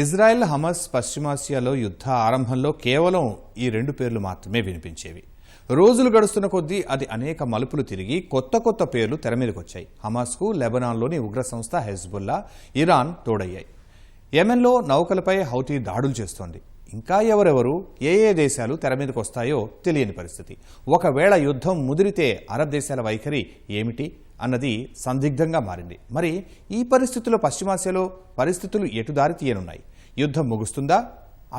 Israel Hamas పశ్చిమాసియాలో యుద్ధ ఆరంభంలో కేవలం ఈ రెండు పేర్లు మాత్రమే వినిపించేవి. రోజులు గడుస్తున్న కొద్దీ అది అనేక మలుపులు తిరిగి కొత్త పేర్లు తెరమీదకొచ్చాయి. హమాస్కు లెబనాన్లోని ఉగ్ర సంస్థ హెజ్బుల్లా, ఇరాన్ తోడయ్యాయి. యెమెన్లో నౌకలపై హౌతీ దాడులు చేస్తోంది. ఇంకా ఎవరెవరు ఏ దేశాలు తెరమీదకొస్తాయో తెలియని పరిస్థితి. ఒకవేళ యుద్ధం ముదిరితే అరబ్ దేశాల వైఖరి ఏమిటి అన్నది సందిగ్ధంగా మారింది. మరి ఈ పరిస్థితుల్లో పశ్చిమాసియాలో పరిస్థితులు ఎటు దారి తీయనున్నాయి? యుద్ధం ముగుస్తుందా?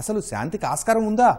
అసలు శాంతికి ఆస్కారం ఉందా?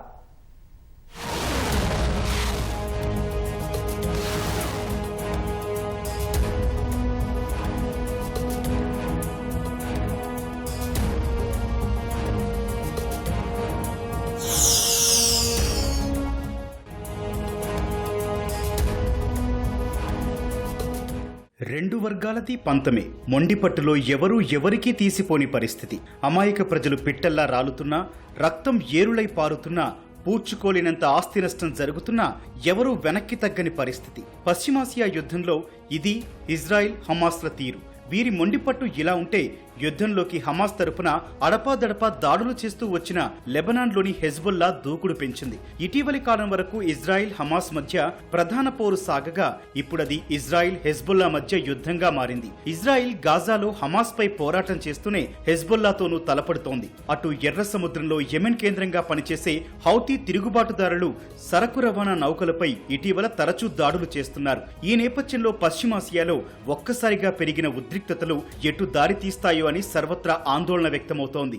రెండు వర్గాలది పంతమే. మొండిపట్టులో ఎవరూ ఎవరికీ తీసిపోని పరిస్థితి. అమాయక ప్రజలు పిట్టల్లా రాలుతున్నా, రక్తం ఏరులై పారుతున్నా, పూడ్చుకోలేనంత ఆస్తి నష్టం జరుగుతున్నా ఎవరూ వెనక్కి తగ్గని పరిస్థితి. పశ్చిమాసియా యుద్ధంలో ఇది ఇజ్రాయిల్ హమాస్ల తీరు. వీరి మొండిపట్టు ఇలా ఉంటే యుద్ధంలోకి హమాస్ తరపున అడపాదడపా దాడులు చేస్తూ వచ్చిన లెబనాన్లోని హెజ్బుల్లా దూకుడు పెంచింది. ఇటీవలి కాలం వరకు ఇజ్రాయిల్ హమాస్ మధ్య ప్రధాన పోరు సాగగా ఇప్పుడది ఇజ్రాయిల్ హెజ్బుల్లా మధ్య యుద్ధంగా మారింది. ఇజ్రాయిల్ గాజాలో హమాస్ పై పోరాటం చేస్తూనే హెజ్బుల్లాతోనూ తలపడుతోంది. అటు ఎర్ర సముద్రంలో యెమెన్ కేంద్రంగా పనిచేసే హౌతీ తిరుగుబాటుదారులు సరకు రవాణా నౌకలపై ఇటీవల తరచూ దాడులు చేస్తున్నారు. ఈ నేపథ్యంలో పశ్చిమాసియాలో ఒక్కసారిగా పెరిగిన ఉద్రిక్తతలు ఎటు దారి తీస్తాయో అని సర్వత్రా ఆందోళన వ్యక్తమవుతోంది.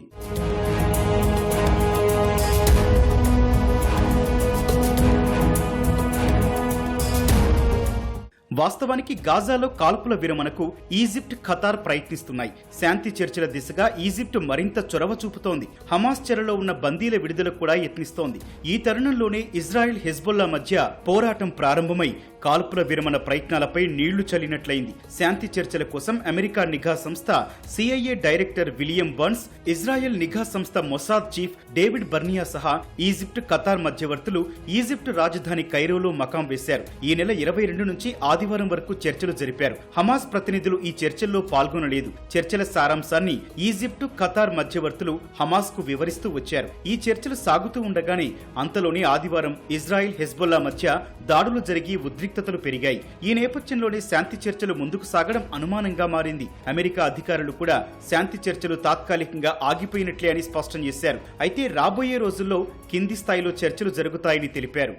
వాస్తవానికి గాజాలో కాల్పుల విరమణకు ఈజిప్ట్, ఖతార్ ప్రయత్నిస్తున్నాయి. శాంతి చర్చల దిశగా ఈజిప్ట్ మరింత చొరవ చూపుతోంది. హమాస్ చెరలో ఉన్న బందీల విడుదలకు కూడా యత్నిస్తోంది. ఈ తరుణంలోనే ఇజ్రాయెల్ హెజ్బుల్లా మధ్య పోరాటం ప్రారంభమై కాల్పుల విరమణ ప్రయత్నాలపై నీళ్లు చల్లినట్లయింది. శాంతి చర్చల కోసం అమెరికా నిఘా సంస్థ CIA director William burns, Israel నిఘా సంస్థ మొసాద్ చీఫ్ డేవిడ్ బర్నియా సహా ఈజిప్ట్, ఖతార్ మధ్యవర్తులు ఈజిప్ట్ రాజధాని కైరోలో మకాం వేశారు. ఈ నెల 22 నుంచి ఆదివారం వరకు చర్చలు జరిపారు. హమాస్ ప్రతినిధులు ఈ చర్చల్లో పాల్గొనలేదు. చర్చల సారాంశాన్ని ఈజిప్ట్, ఖతార్ మధ్యవర్తులు హమాస్ కు వివరిస్తూ వచ్చారు. ఈ చర్చలు సాగుతూ ఉండగానే అంతలోనే ఆదివారం ఇజ్రాయెల్ హెజ్బుల్లా మధ్య దాడులు జరిగి ఉద్రిక్తతలు పెరిగాయి. ఈ నేపథ్యంలోనే శాంతి చర్చలు ముందుకు సాగడం అనుమానంగా మారింది. అమెరికా అధికారులు కూడా శాంతి చర్చలు తాత్కాలికంగా ఆగిపోయినట్లే అని స్పష్టం చేశారు. అయితే రాబోయే రోజుల్లో కింది స్థాయిలో చర్చలు జరుగుతాయని తెలిపారు.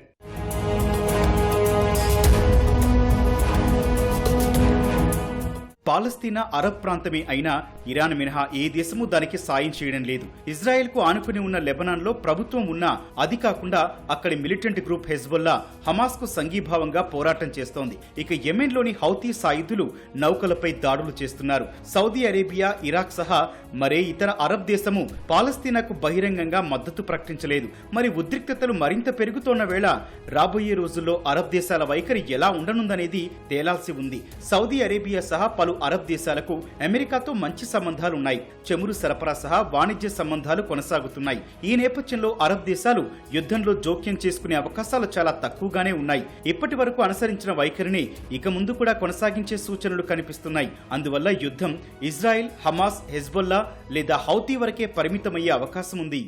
పాలస్తీనా అరబ్ ప్రాంతమే అయినా ఇరాన్ మినహా ఏ దేశమూ దానికి సాయం చేయడం లేదు. ఇజ్రాయెల్ కు ఆనుకుని ఉన్న లెబనాన్ లో ప్రభుత్వం ఉన్నా అది కాకుండా అక్కడి మిలిటెంట్ గ్రూప్ హెజ్బుల్లా హమాస్ కు సంఘీభావంగా పోరాటం చేస్తోంది. ఇక యెమెన్ లోని హౌతీ సాయుధులు నౌకలపై దాడులు చేస్తున్నారు. సౌదీ అరేబియా, ఇరాక్ సహా మరే ఇతర అరబ్ దేశము పాలస్తీనాకు బహిరంగంగా మద్దతు ప్రకటించలేదు. మరి ఉద్రిక్తతలు మరింత పెరుగుతోన్న వేళ రాబోయే రోజుల్లో అరబ్ దేశాల వైఖరి ఎలా ఉండనుందనేది తేలాల్సి ఉంది. సౌదీ అరేబియా సహా పలు అరబ్ దేశాలకు అమెరికాతో మంచి సంబంధాలున్నాయి. చమురు సరఫరా సహా వాణిజ్య సంబంధాలు కొనసాగుతున్నాయి. ఈ నేపథ్యంలో అరబ్ దేశాలు యుద్ధంలో జోక్యం చేసుకునే అవకాశాలు చాలా తక్కువగానే ఉన్నాయి. ఇప్పటి వరకు అనుసరించిన వైఖరిని ఇక ముందు కూడా కొనసాగించే సూచనలు కనిపిస్తున్నాయి. అందువల్ల యుద్ధం ఇజ్రాయెల్, హమాస్, హెజ్బుల్లా లేదా హౌతీ వరకే పరిమితమయ్యే అవకాశం ఉంది.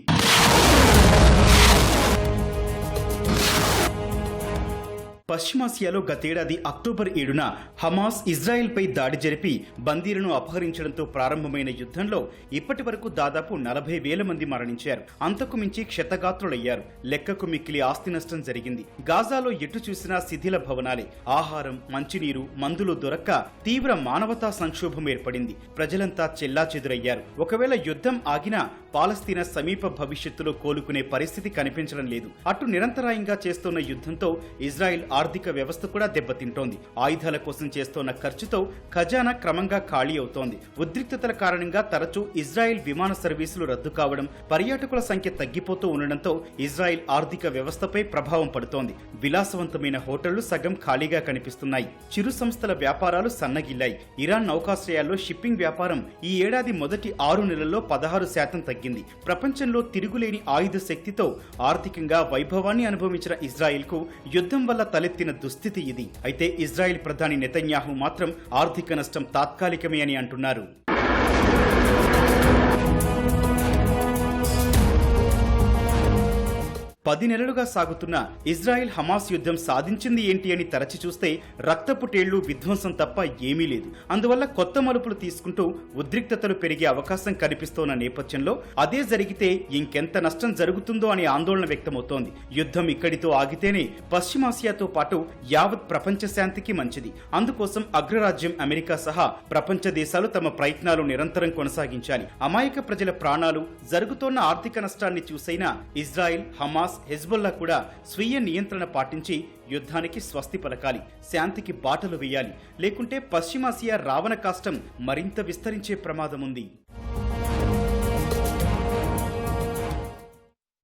పశ్చిమాసియాలో గతేడాది అక్టోబర్ 7న హమాస్ ఇజ్రాయెల్ పై దాడి జరిపి బందీలను అపహరించడంతో ప్రారంభమైన యుద్ధంలో ఇప్పటి వరకు దాదాపు 40,000 మంది మరణించారు. అంతకు మించి క్షతగాత్రులయ్యారు. లెక్కకు మిక్కిలి ఆస్తి నష్టం జరిగింది. గాజాలో ఎటు చూసినా శిథిల భవనాలే. ఆహారం, మంచినీరు, మందులు దొరక్క తీవ్ర మానవతా సంక్షోభం ఏర్పడింది. ప్రజలంతా చెల్లాచెదురయ్యారు. ఒకవేళ యుద్ధం ఆగినా పాలస్తీనా సమీప భవిష్యత్తులో కోలుకునే పరిస్థితి కనిపించడం లేదు. అటు నిరంతరాయంగా చేస్తున్న యుద్ధంతో ఇజ్రాయెల్ ఆర్థిక వ్యవస్థ కూడా దెబ్బతింటోంది. ఆయుధాల కోసం చేస్తోన్న ఖర్చుతో ఖజానా క్రమంగా ఖాళీ అవుతోంది. ఉద్రిక్తతల కారణంగా తరచూ ఇజ్రాయెల్ విమాన సర్వీసులు రద్దు కావడం, పర్యాటకుల సంఖ్య తగ్గిపోతూ ఉండడంతో ఇజ్రాయెల్ ఆర్థిక వ్యవస్థపై ప్రభావం పడుతోంది. విలాసవంతమైన హోటళ్లు సగం ఖాళీగా కనిపిస్తున్నాయి. చిరు సంస్థల వ్యాపారాలు సన్నగిల్లాయి. ఇరాన్ నౌకాశ్రయాల్లో షిప్పింగ్ వ్యాపారం ఈ ఏడాది మొదటి 6 నెలల్లో 16% తగ్గింది. ప్రపంచంలో తిరుగులేని ఆయుధ శక్తితో ఆర్థికంగా వైభవాన్ని అనుభవించిన ఇజ్రాయెల్ కు యుద్ధం వల్ల తలెత్తిన దుస్థితి ఇది. అయితే ఇజ్రాయెల్ ప్రధాని నెతన్యాహు మాత్రం ఆర్థిక నష్టం తాత్కాలికమే అని అంటున్నారు. 10 నెలలుగా సాగుతున్న ఇజ్రాయెల్ హమాస్ యుద్ధం సాధించింది ఏంటి అని తరచి చూస్తే రక్తపు టేళ్లు విధ్వంసం తప్ప ఏమీ లేదు. అందువల్ల కొత్త మలుపులు తీసుకుంటూ ఉద్రిక్తతలు పెరిగే అవకాశం కనిపిస్తోన్న నేపథ్యంలో అదే జరిగితే ఇంకెంత నష్టం జరుగుతుందో అనే ఆందోళన వ్యక్తమవుతోంది. యుద్ధం ఇక్కడితో ఆగితేనే పశ్చిమాసియాతో పాటు యావత్ ప్రపంచ శాంతికి మంచిది. అందుకోసం అగ్రరాజ్యం అమెరికా సహా ప్రపంచ దేశాలు తమ ప్రయత్నాలు నిరంతరం కొనసాగించాలి. అమాయక ప్రజల ప్రాణాలు, జరుగుతోన్న ఆర్థిక నష్టాన్ని చూసైనా ఇజ్రాయెల్, హమాస్, హెజ్బొల్లా కూడా స్వీయ నియంత్రణ పాటించి యుద్ధానికి స్వస్తి పలకాలి, శాంతికి బాటలు వేయాలి. లేకుంటే పశ్చిమాసియా రావణ కాష్టం మరింత విస్తరించే ప్రమాదముంది.